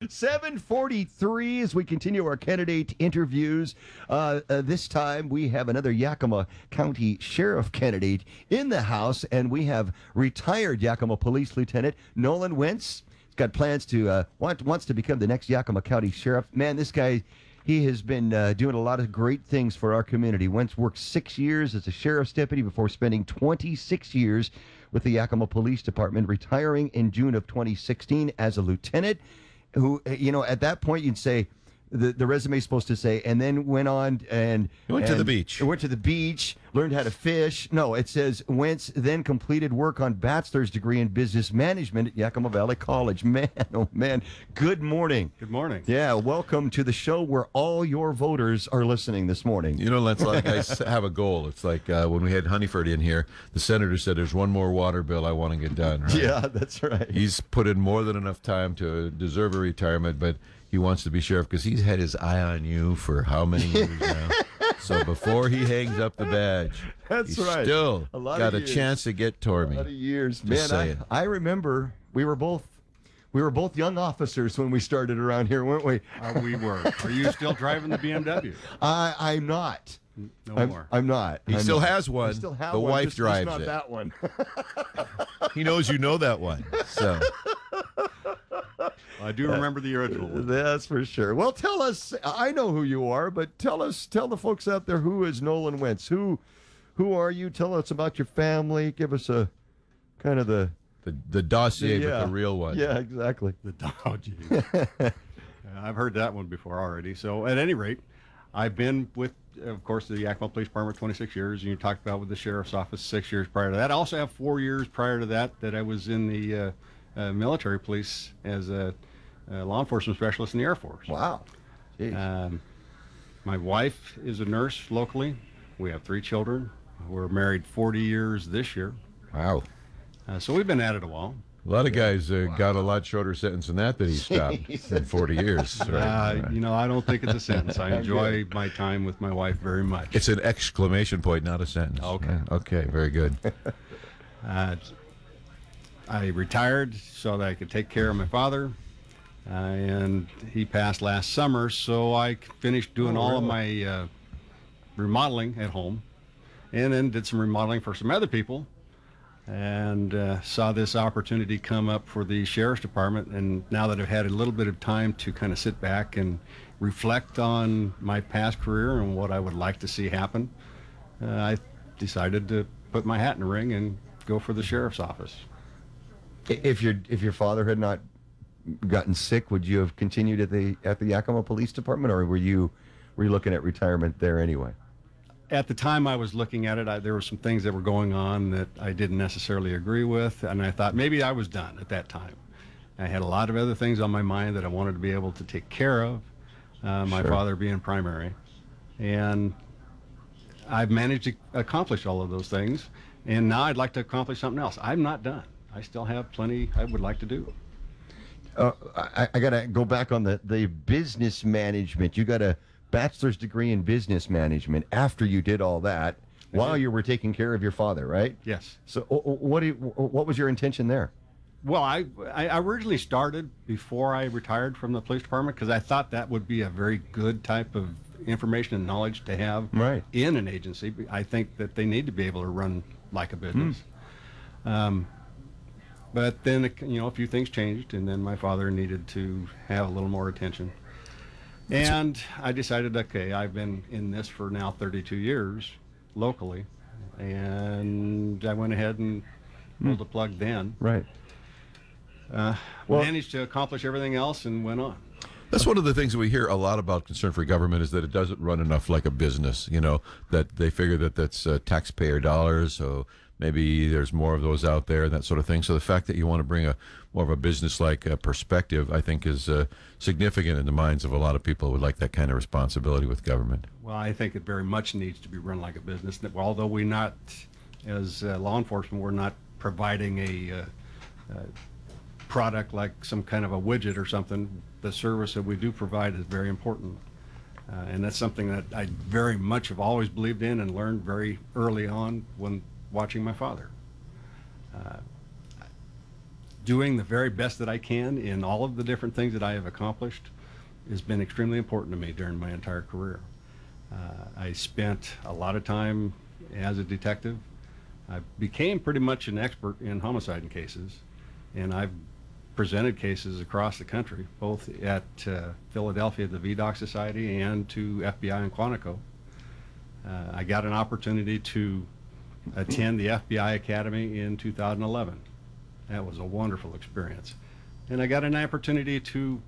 7:43 as we continue our candidate interviews. This time we have another Yakima County Sheriff candidate in the House, and we have retired Yakima Police Lieutenant Nolan Wentz. He's got plans to wants to become the next Yakima County Sheriff. Man, this guy, he has been doing a lot of great things for our community. Wentz worked 6 years as a sheriff's deputy before spending 26 years with the Yakima Police Department, retiring in June of 2016 as a lieutenant. Who, at that point you'd say, the resume is supposed to say, and then went on and went to the beach. Went to the beach, learned how to fish. No, it says Wentz then completed work on bachelor's degree in business management at Yakima Valley College. Man, oh man. Good morning. Good morning. Yeah, welcome to the show where all your voters are listening this morning. That's like I have a goal. It's like when we had Honeyford in here, the senator said, "There's one more water bill I want to get done." Right? Yeah, that's right. He's put in more than enough time to deserve a retirement, but he wants to be sheriff because he's had his eye on you for how many years now? So before he hangs up the badge, he's right. Still got a chance to get toward me. A lot of years. Man, I remember we were both young officers when we started around here, weren't we? We were. Are you still driving the BMW? I'm not. No more. I'm not. He still has one. I still have the one. wife just drives not it. That one. He knows you know that one. So I do remember the original one. That's for sure. Well, tell us. I know who you are, but tell the folks out there, who is Nolan Wentz? Who are you? Tell us about your family. Give us a kind of the dossier, but the real one. Yeah, exactly. Geez. I've heard that one before already. So at any rate, I've been with, of course, the Yakima Police Department 26 years, and you talked about with the Sheriff's Office 6 years prior to that. I also have 4 years prior to that I was in the military police as a law enforcement specialist in the Air Force. Wow. My wife is a nurse locally. We have 3 children. We're married 40 years this year. Wow. So we've been at it a while. A lot of guys got a lot shorter sentence than that he stopped in 40 years. Right? I don't think it's a sentence. I enjoy my time with my wife very much. It's an exclamation point, not a sentence. Okay. Okay, very good. I retired so that I could take care of my father, and he passed last summer, so I finished doing all of my remodeling at home, and then did some remodeling for some other people, and saw this opportunity come up for the Sheriff's Department. And now that I've had a little bit of time to kind of sit back and reflect on my past career and what I would like to see happen, I decided to put my hat in the ring and go for the Sheriff's Office. If your father had not gotten sick, would you have continued at the Yakima Police Department, or were you looking at retirement there anyway? At the time I was looking at it, there were some things that were going on that I didn't necessarily agree with, and I thought maybe I was done at that time. I had a lot of other things on my mind that I wanted to be able to take care of, my father being primary, and I've managed to accomplish all of those things, and now I'd like to accomplish something else. I'm not done. I still have plenty I would like to do. I got to go back on the business management. You got a bachelor's degree in business management after you did all that while you were taking care of your father, right? Yes. So what was your intention there? Well, I originally started before I retired from the police department because I thought that would be a very good type of information and knowledge to have in an agency. I think that they need to be able to run like a business. But then, a few things changed, and then my father needed to have a little more attention. And I decided, okay, I've been in this for now 32 years locally, and I went ahead and pulled the plug then. Right. Managed to accomplish everything else and went on. That's one of the things that we hear a lot about concern for government is that it doesn't run enough like a business, that they figure that that's taxpayer dollars, so maybe there's more of those out there and that sort of thing. So the fact that you want to bring more of a business-like perspective, I think, is significant in the minds of a lot of people who would like that kind of responsibility with government. Well, I think it very much needs to be run like a business. Although we're not, as law enforcement, we're not providing a product like some kind of a widget or something. The service that we do provide is very important. And that's something that I very much have always believed in and learned very early on when watching my father. doing the very best that I can in all of the different things that I have accomplished has been extremely important to me during my entire career. I spent a lot of time as a detective. I became pretty much an expert in homicide cases, and I've presented cases across the country, both at Philadelphia, the VDOC Society, and to FBI in Quantico. I got an opportunity to attend the FBI Academy in 2011. That was a wonderful experience. And I got an opportunity to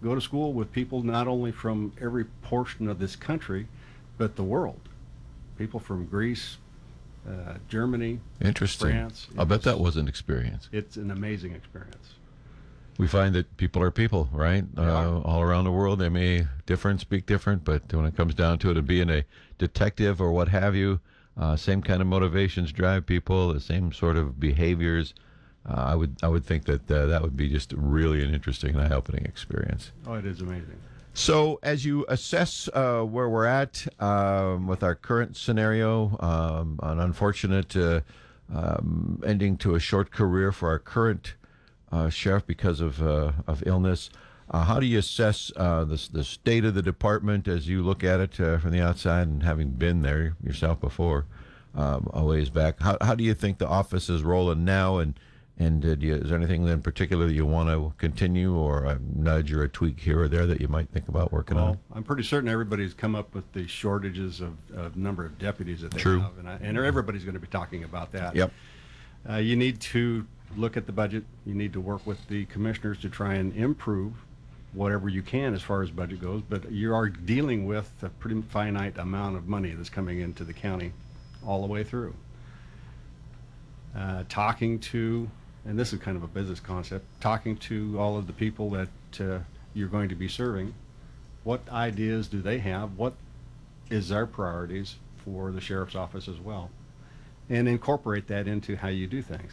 go to school with people not only from every portion of this country, but the world. People from Greece, Germany, Interesting. France. I'll bet that was an experience. It's an amazing experience. We find that people are people, right? All around the world, they may speak different, but when it comes down to it, and being a detective or what have you, same kind of motivations drive people, the same sort of behaviors. I would think that that would be just really an interesting and eye-opening experience. Oh, it is amazing. So, as you assess where we're at with our current scenario, an unfortunate ending to a short career for our current sheriff because of illness, how do you assess the state of the department as you look at it from the outside, and having been there yourself before a ways back? How do you think the office is rolling now, and is there anything in particular that you want to continue, or a nudge or a tweak here or there that you might think about working on? I'm pretty certain everybody's come up with the shortages of number of deputies that they True. have, and everybody's going to be talking about that. Yep. You need to look at the budget. You need to work with the commissioners to try and improve whatever you can as far as budget goes, but you are dealing with a pretty finite amount of money that's coming into the county all the way through. Talking to, and this is kind of a business concept, talking to all of the people that you're going to be serving. What ideas do they have? What is their priorities for the sheriff's office as well? And incorporate that into how you do things.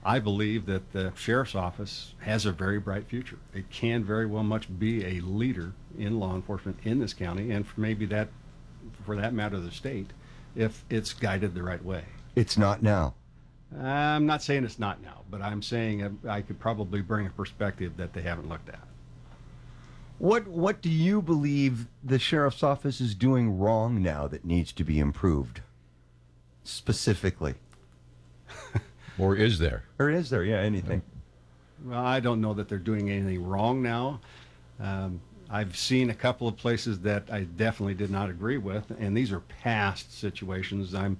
I believe that the sheriff's office has a very bright future. It can very well much be a leader in law enforcement in this county, and maybe that, for that matter, the state, if it's guided the right way. It's not now. I'm not saying it's not now, but I'm saying I could probably bring a perspective that they haven't looked at. What do you believe the sheriff's office is doing wrong now that needs to be improved? Specifically. Or is there? Or is there? Yeah, anything. Well, I don't know that they're doing anything wrong now. I've seen a couple of places that I definitely did not agree with, and these are past situations. I'm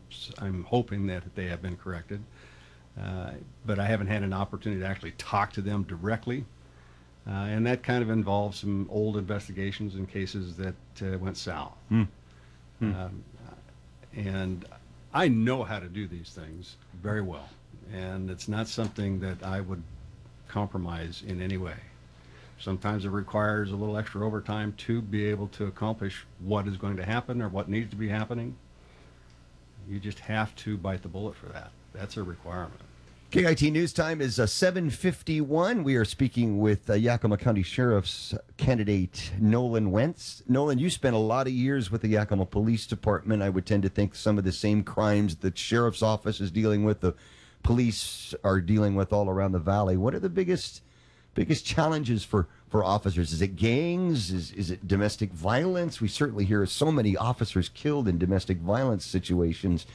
hoping that they have been corrected, but I haven't had an opportunity to actually talk to them directly, and that kind of involves some old investigations and cases that went south. And I know how to do these things very well, and it's not something that I would compromise in any way. Sometimes it requires a little extra overtime to be able to accomplish what is going to happen or what needs to be happening. You just have to bite the bullet for that. That's a requirement. KIT News Time is 7:51. We are speaking with Yakima County Sheriff's candidate Nolan Wentz. Nolan, you spent a lot of years with the Yakima Police Department. I would tend to think some of the same crimes that Sheriff's Office is dealing with, the police are dealing with all around the valley. What are the biggest challenges for officers? Is it gangs? Is it domestic violence? We certainly hear so many officers killed in domestic violence situations.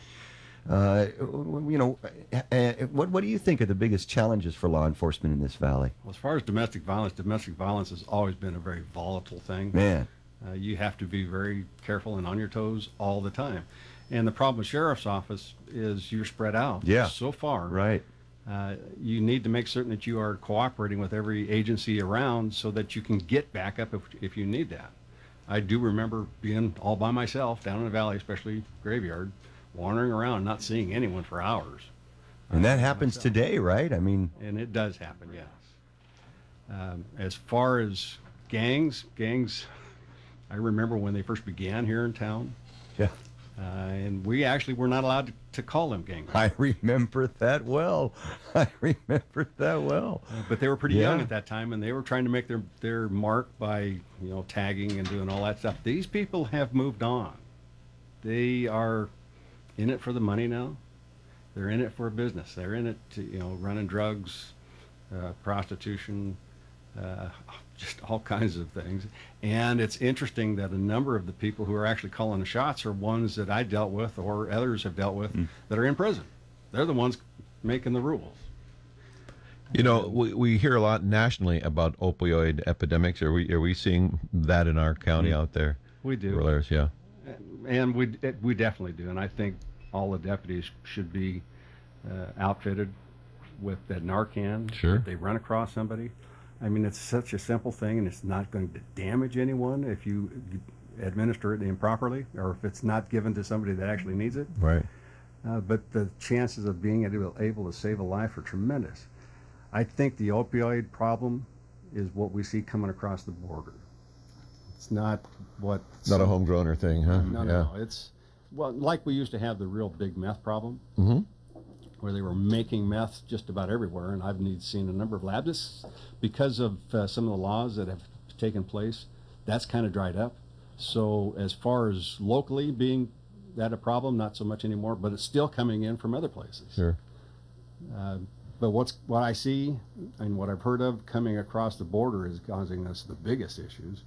What do you think are the biggest challenges for law enforcement in this valley? Well, as far as domestic violence has always been a very volatile thing. Man. You have to be very careful and on your toes all the time. And the problem with Sheriff's Office is you're spread out so far. Right. You need to make certain that you are cooperating with every agency around so that you can get backup if you need that. I do remember being all by myself down in the valley, especially graveyard, wandering around, not seeing anyone for hours. And that happens today, right? I mean, and it does happen, yes. As far as gangs, I remember when they first began here in town. Yeah. And we actually were not allowed to call them gangs. I remember that well. But they were pretty young at that time, and they were trying to make their mark by, tagging and doing all that stuff. These people have moved on. They are in it for the money now. They're in it for a business. They're in it to, running drugs, prostitution, just all kinds of things. And it's interesting that a number of the people who are actually calling the shots are ones that I dealt with or others have dealt with that are in prison. They're the ones making the rules. You know, we hear a lot nationally about opioid epidemics. Are we seeing that in our county out there? We do. Rural areas, yeah. And we definitely do. And I think all the deputies should be outfitted with that Narcan. Sure. If they run across somebody. I mean, it's such a simple thing, and it's not going to damage anyone if you administer it improperly or if it's not given to somebody that actually needs it. Right. But the chances of being able to save a life are tremendous. I think the opioid problem is what we see coming across the border. It's not what... Not a homegrown thing, huh? No. It's, well, like we used to have the real big meth problem, where they were making meth just about everywhere, and I've seen a number of labs. Because of some of the laws that have taken place, that's kind of dried up. So as far as locally being that a problem, not so much anymore, but it's still coming in from other places. Sure. But what I see and what I've heard of coming across the border is causing us the biggest issues.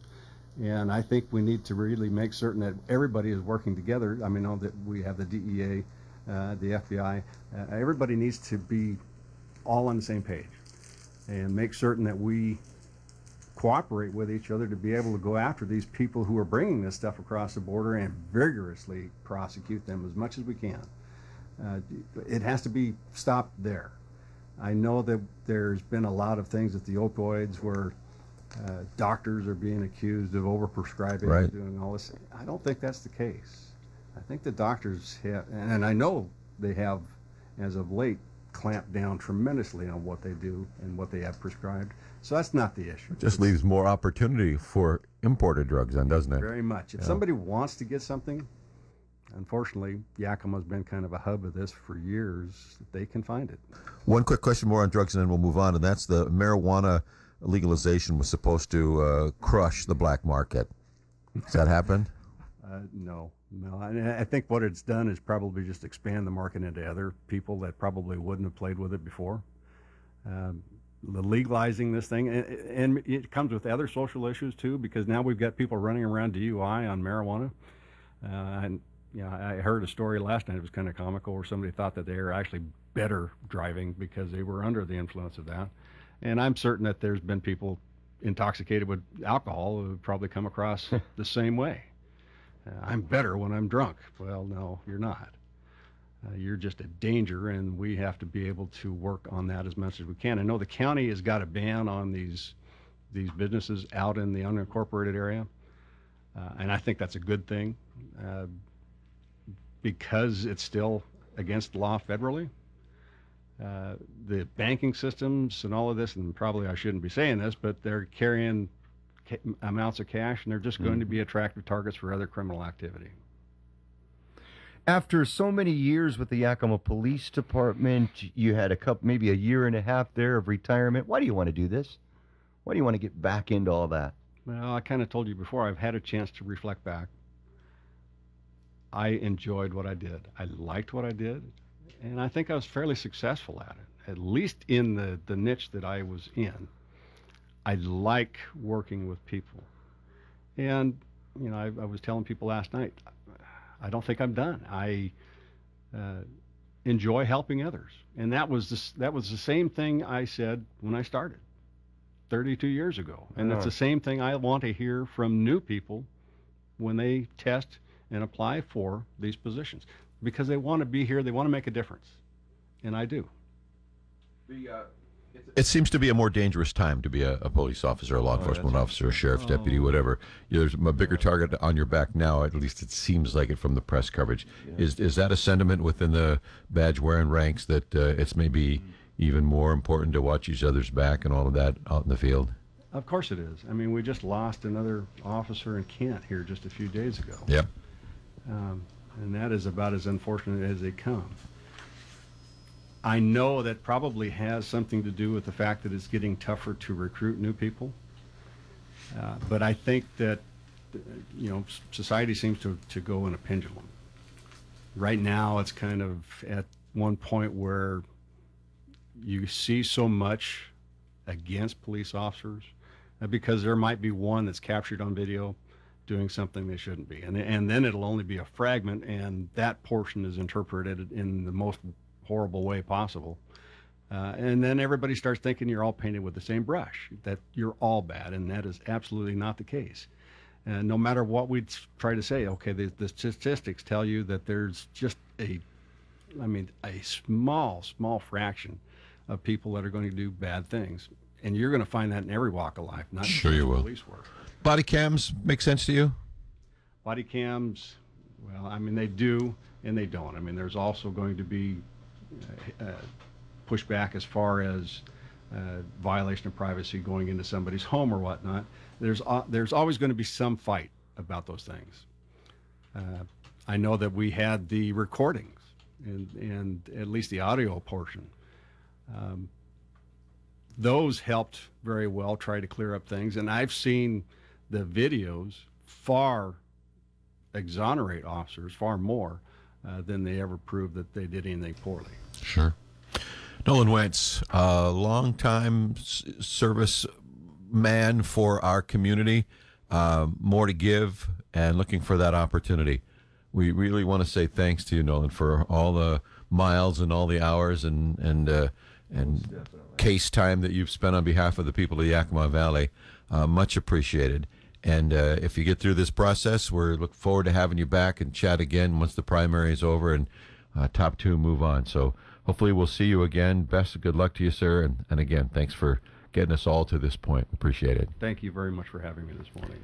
And I think we need to really make certain that everybody is working together. I mean, I know that we have the DEA, the FBI. Everybody needs to be all on the same page and make certain that we cooperate with each other to be able to go after these people who are bringing this stuff across the border and vigorously prosecute them as much as we can. It has to be stopped there. I know that there's been a lot of things with the opioids where doctors are being accused of overprescribing and doing all this. I don't think that's the case. I think the doctors have, and I know they have, as of late, clamped down tremendously on what they do and what they have prescribed. So that's not the issue. Just leaves more opportunity for imported drugs then, doesn't it? Very much. If somebody wants to get something, unfortunately, Yakima's been kind of a hub of this for years. They can find it. One quick question more on drugs and then we'll move on, and that's the marijuana legalization was supposed to crush the black market. Has that happened? No. I think what it's done is probably just expand the market into other people that probably wouldn't have played with it before. Legalizing this thing, and it comes with other social issues too, because now we've got people running around DUI on marijuana. And I heard a story last night, it was kind of comical, where somebody thought that they were actually better driving because they were under the influence of that. And I'm certain that there's been people intoxicated with alcohol who probably come across the same way. I'm better when I'm drunk. Well, no, you're not. You're just a danger, and we have to be able to work on that as much as we can. I know the county has got a ban on these businesses out in the unincorporated area, and I think that's a good thing because it's still against the law federally. The banking systems and all of this, and probably I shouldn't be saying this, but they're carrying amounts of cash, and they're just going to be attractive targets for other criminal activity. After so many years with the Yakima Police Department, you had maybe a year and a half there of retirement. Why do you want to do this? Why do you want to get back into all that? Well, I kind of told you before, I've had a chance to reflect back. I enjoyed what I did. I liked what I did, and I think I was fairly successful at it, at least in the niche that I was in. I like working with people. And, I was telling people last night, I don't think I'm done. I enjoy helping others. And that was the same thing I said when I started 32 years ago. And it's the same thing I want to hear from new people when they test and apply for these positions, because they want to be here, they want to make a difference. And I do. It seems to be a more dangerous time to be a police officer, a law enforcement officer, a sheriff's deputy, whatever. There's a bigger target on your back now, at least it seems like it from the press coverage. Yeah. Is that a sentiment within the badge-wearing ranks that it's maybe even more important to watch each other's back and all of that out in the field? Of course it is. I mean, we just lost another officer in Kent here just a few days ago. Yep. And that is about as unfortunate as they come. I know that probably has something to do with the fact that it's getting tougher to recruit new people. But I think that, society seems to go in a pendulum. Right now, it's kind of at one point where you see so much against police officers, because there might be one that's captured on video doing something they shouldn't be, and then it'll only be a fragment, and that portion is interpreted in the most horrible way possible. And then everybody starts thinking you're all painted with the same brush, that you're all bad, and that is absolutely not the case. And no matter what we try to say, okay, the statistics tell you that there's just a small fraction of people that are going to do bad things. And you're going to find that in every walk of life, not Sure just you will. police work. Body cams make sense to you? Body cams, well, I mean, they do and they don't. I mean, there's also going to be pushback as far as violation of privacy going into somebody's home or whatnot. There's always going to be some fight about those things. I know that we had the recordings and at least the audio portion. Those helped very well try to clear up things, and I've seen the videos far exonerate officers far more than they ever proved that they did anything poorly. Sure. Nolan Wentz, longtime service man for our community, more to give, and looking for that opportunity. We really want to say thanks to you, Nolan, for all the miles and all the hours and case time that you've spent on behalf of the people of the Yakima Valley. Much appreciated. And if you get through this process, we're looking forward to having you back and chat again once the primary is over and top two move on. So hopefully we'll see you again. Best of good luck to you, sir. And again, thanks for getting us all to this point. Appreciate it. Thank you very much for having me this morning.